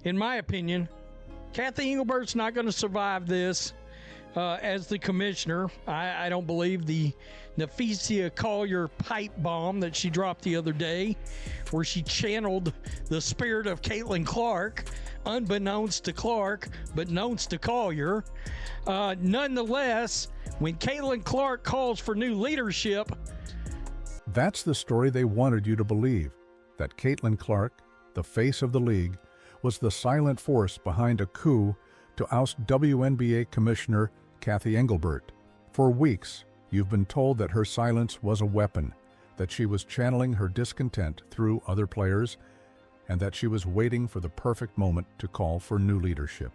in my opinion, Cathy Engelbert's not going to survive this as the commissioner. I don't believe the Napheesa Collier pipe bomb that she dropped the other day, where she channeled the spirit of Caitlin Clark, unbeknownst to Clark, but knownst to Collier. Nonetheless, when Caitlin Clark calls for new leadership, that's the story they wanted you to believe, that Caitlin Clark, the face of the league, was the silent force behind a coup to oust WNBA Commissioner Cathy Engelbert. For weeks, you've been told that her silence was a weapon, that she was channeling her discontent through other players, and that she was waiting for the perfect moment to call for new leadership.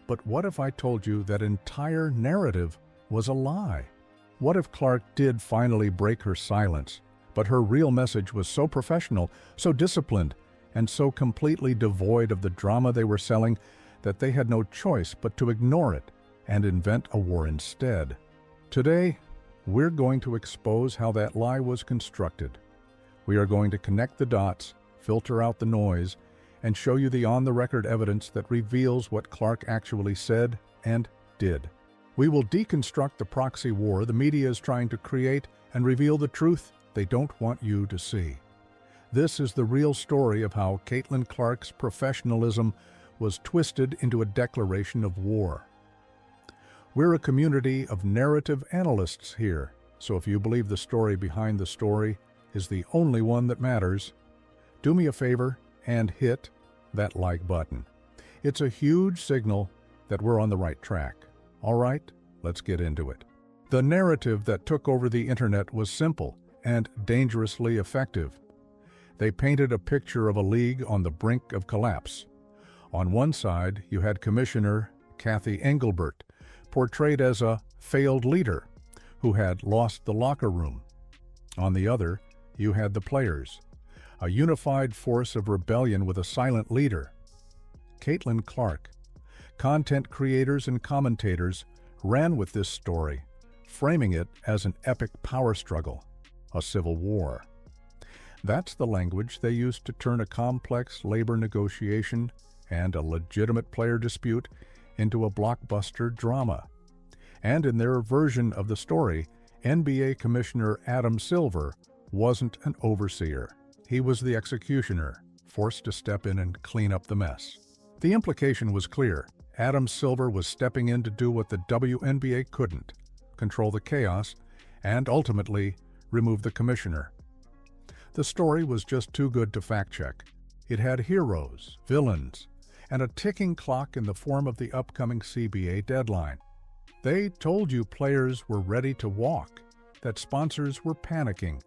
But what if I told you that entire narrative was a lie? What if Clark did finally break her silence, but her real message was so professional, so disciplined, and so completely devoid of the drama they were selling that they had no choice but to ignore it and invent a war instead? Today, we're going to expose how that lie was constructed. We are going to connect the dots, filter out the noise, and show you the on-the-record evidence that reveals what Clark actually said and did. We will deconstruct the proxy war the media is trying to create and reveal the truth they don't want you to see. This is the real story of how Caitlin Clark's professionalism was twisted into a declaration of war. We're a community of narrative analysts here, so if you believe the story behind the story is the only one that matters, do me a favor and hit that like button. It's a huge signal that we're on the right track. All right, let's get into it. The narrative that took over the internet was simple and dangerously effective. They painted a picture of a league on the brink of collapse. On one side, you had Commissioner Cathy Engelbert, portrayed as a failed leader who had lost the locker room. On the other, you had the players, a unified force of rebellion with a silent leader. Caitlin Clark. Content creators and commentators ran with this story, framing it as an epic power struggle, a civil war. That's the language they used to turn a complex labor negotiation and a legitimate player dispute into a blockbuster drama. And in their version of the story, NBA Commissioner Adam Silver wasn't an overseer. He was the executioner, forced to step in and clean up the mess. The implication was clear. Adam Silver was stepping in to do what the WNBA couldn't: control the chaos and ultimately remove the commissioner. The story was just too good to fact-check. It had heroes, villains, and a ticking clock in the form of the upcoming CBA deadline. They told you players were ready to walk, that sponsors were panicking,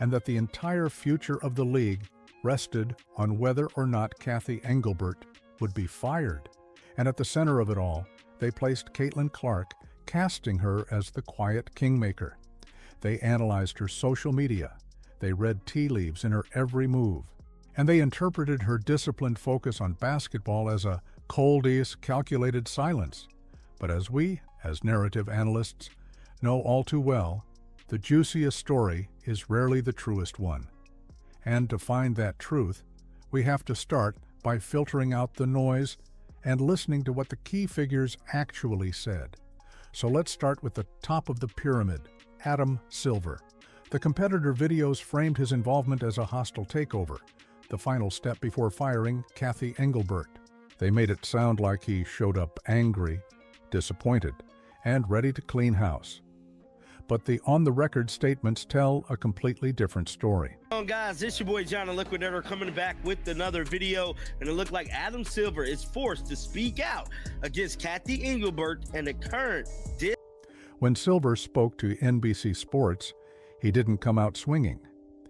and that the entire future of the league rested on whether or not Cathy Engelbert would be fired. And at the center of it all, they placed Caitlin Clark, casting her as the quiet kingmaker. They analyzed her social media. They read tea leaves in her every move. And they interpreted her disciplined focus on basketball as a cold, calculated silence. But as we, as narrative analysts, know all too well, the juiciest story is rarely the truest one. And to find that truth, we have to start by filtering out the noise and listening to what the key figures actually said. So let's start with the top of the pyramid, Adam Silver. The competitor videos framed his involvement as a hostile takeover, the final step before firing Cathy Engelbert. They made it sound like he showed up angry, disappointed, and ready to clean house. But the on-the-record statements tell a completely different story. Hello guys, it's your boy John the Liquidator coming back with another video, and it looked like Adam Silver is forced to speak out against Cathy Engelbert and the current. When Silver spoke to NBC Sports, he didn't come out swinging.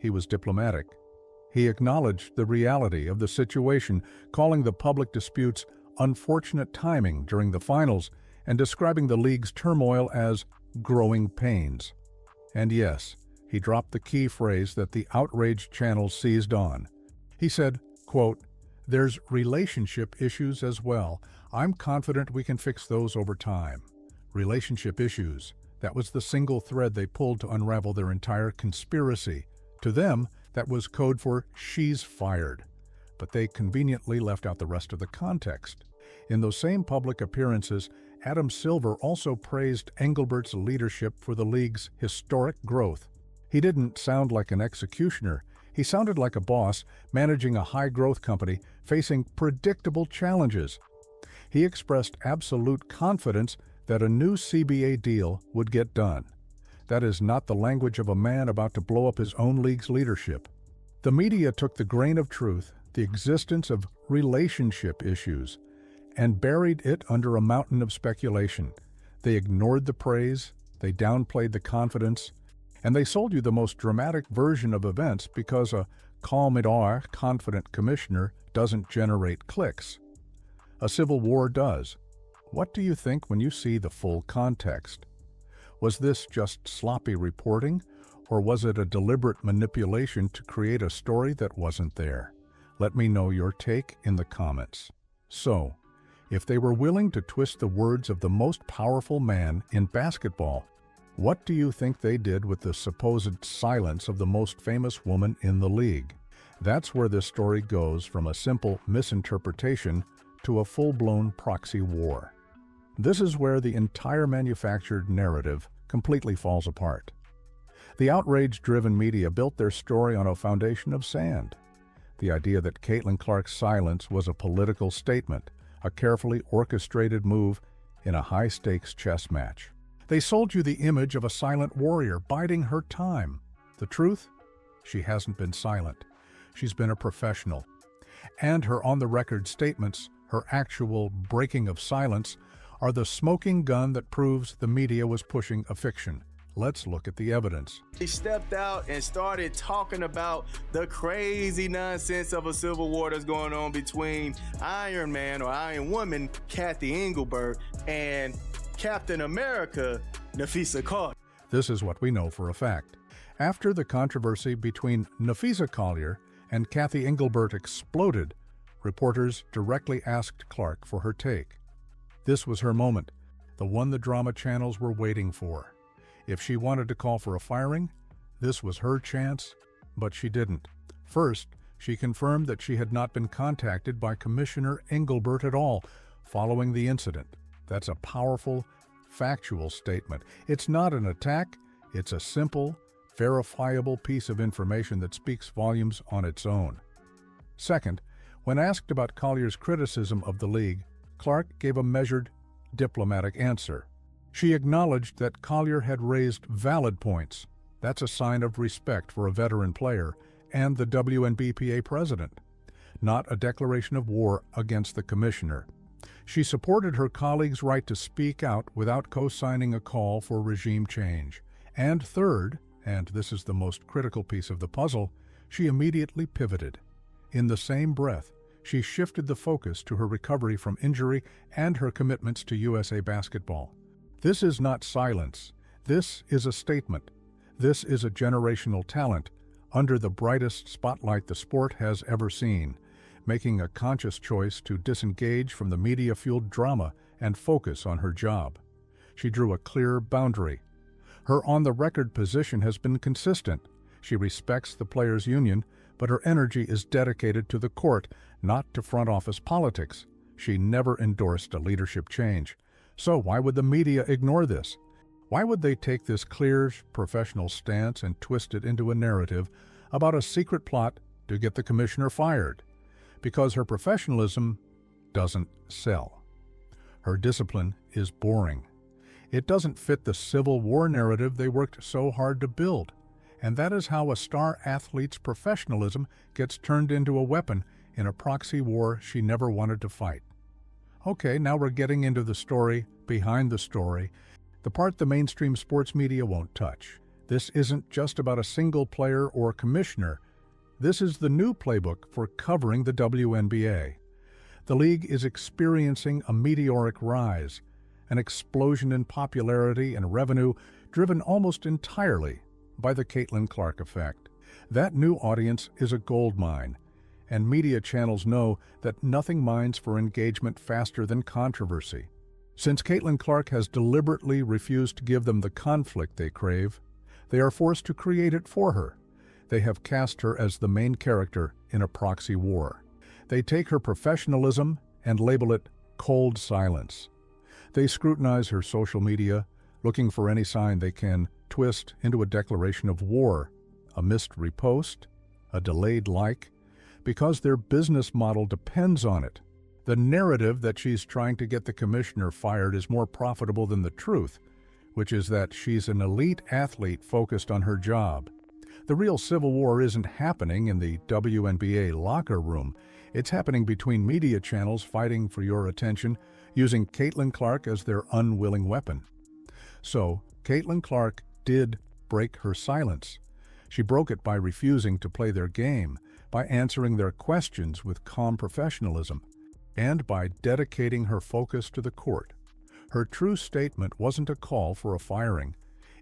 He was diplomatic. He acknowledged the reality of the situation, calling the public disputes unfortunate timing during the finals and describing the league's turmoil as growing pains. And yes, he dropped the key phrase that the outraged channel seized on. He said, quote, "There's relationship issues as well. I'm confident we can fix those over time." Relationship issues. That was the single thread they pulled to unravel their entire conspiracy. To them, that was code for "she's fired." but they conveniently left out the rest of the context. In those same public appearances, Adam Silver also praised Engelbert's leadership for the league's historic growth. He didn't sound like an executioner. He sounded like a boss managing a high-growth company facing predictable challenges. He expressed absolute confidence that a new CBA deal would get done. That is not the language of a man about to blow up his own league's leadership. The media took the grain of truth, the existence of relationship issues, and buried it under a mountain of speculation. They ignored the praise, they downplayed the confidence, and they sold you the most dramatic version of events because a calm-it-are, confident commissioner doesn't generate clicks. A civil war does. What do you think when you see the full context? Was this just sloppy reporting, or was it a deliberate manipulation to create a story that wasn't there? Let me know your take in the comments. So, if they were willing to twist the words of the most powerful man in basketball, what do you think they did with the supposed silence of the most famous woman in the league? That's where this story goes from a simple misinterpretation to a full-blown proxy war. This is where the entire manufactured narrative completely falls apart. The outrage-driven media built their story on a foundation of sand. The idea that Caitlin Clark's silence was a political statement, a carefully orchestrated move in a high-stakes chess match. They sold you the image of a silent warrior biding her time. The truth? She hasn't been silent. She's been a professional. And her on-the-record statements, her actual breaking of silence, are the smoking gun that proves the media was pushing a fiction. Let's look at the evidence. She stepped out and started talking about the crazy nonsense of a civil war that's going on between Iron Man or Iron Woman, Cathy Engelbert, and Captain America, Napheesa Collier. This is what we know for a fact. After the controversy between Napheesa Collier and Cathy Engelbert exploded, reporters directly asked Clark for her take. This was her moment, the one the drama channels were waiting for. If she wanted to call for a firing, this was her chance, but she didn't. First, she confirmed that she had not been contacted by Commissioner Engelbert at all following the incident. That's a powerful, factual statement. It's not an attack, it's a simple, verifiable piece of information that speaks volumes on its own. Second, when asked about Collier's criticism of the league, Clark gave a measured, diplomatic answer. She acknowledged that Collier had raised valid points. That's a sign of respect for a veteran player and the WNBPA president, not a declaration of war against the commissioner. She supported her colleagues' right to speak out without co-signing a call for regime change. And third, and this is the most critical piece of the puzzle, she immediately pivoted. In the same breath, she shifted the focus to her recovery from injury and her commitments to USA basketball. This is not silence. This is a statement. This is a generational talent under the brightest spotlight the sport has ever seen, making a conscious choice to disengage from the media-fueled drama and focus on her job. She drew a clear boundary. Her on-the-record position has been consistent. She respects the players' union, but her energy is dedicated to the court, not to front office politics. She never endorsed a leadership change. So why would the media ignore this? Why would they take this clear, professional stance and twist it into a narrative about a secret plot to get the commissioner fired? Because her professionalism doesn't sell. Her discipline is boring. It doesn't fit the Civil War narrative they worked so hard to build. And that is how a star athlete's professionalism gets turned into a weapon in a proxy war she never wanted to fight. Okay, now we're getting into the story behind the story, the part the mainstream sports media won't touch. This isn't just about a single player or commissioner. This is the new playbook for covering the WNBA. The league is experiencing a meteoric rise, an explosion in popularity and revenue driven almost entirely by the Caitlin Clark effect. That new audience is a gold mine, and media channels know that nothing mines for engagement faster than controversy. Since Caitlin Clark has deliberately refused to give them the conflict they crave, they are forced to create it for her. They have cast her as the main character in a proxy war. They take her professionalism and label it cold silence. They scrutinize her social media, looking for any sign they can twist into a declaration of war, a missed repost, a delayed like, because their business model depends on it. The narrative that she's trying to get the commissioner fired is more profitable than the truth, which is that she's an elite athlete focused on her job. The real civil war isn't happening in the WNBA locker room. It's happening between media channels fighting for your attention, using Caitlin Clark as their unwilling weapon. So, Caitlin Clark did break her silence. She broke it by refusing to play their game, by answering their questions with calm professionalism, and by dedicating her focus to the court. Her true statement wasn't a call for a firing.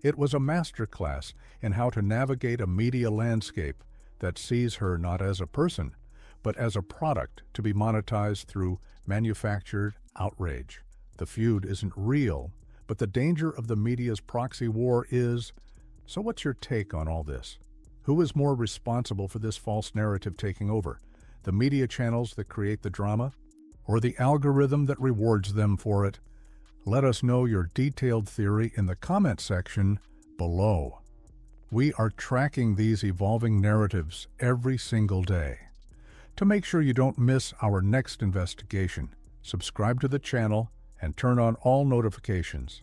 It was a masterclass in how to navigate a media landscape that sees her not as a person, but as a product to be monetized through manufactured outrage. The feud isn't real, but the danger of the media's proxy war is. So what's your take on all this? Who is more responsible for this false narrative taking over? The media channels that create the drama, or the algorithm that rewards them for it? Let us know your detailed theory in the comment section below. We are tracking these evolving narratives every single day. To make sure you don't miss our next investigation, subscribe to the channel and turn on all notifications.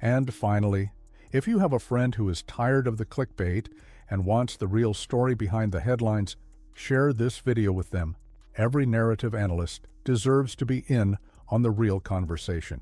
And finally, if you have a friend who is tired of the clickbait and wants the real story behind the headlines, share this video with them. Every narrative analyst deserves to be in on the real conversation.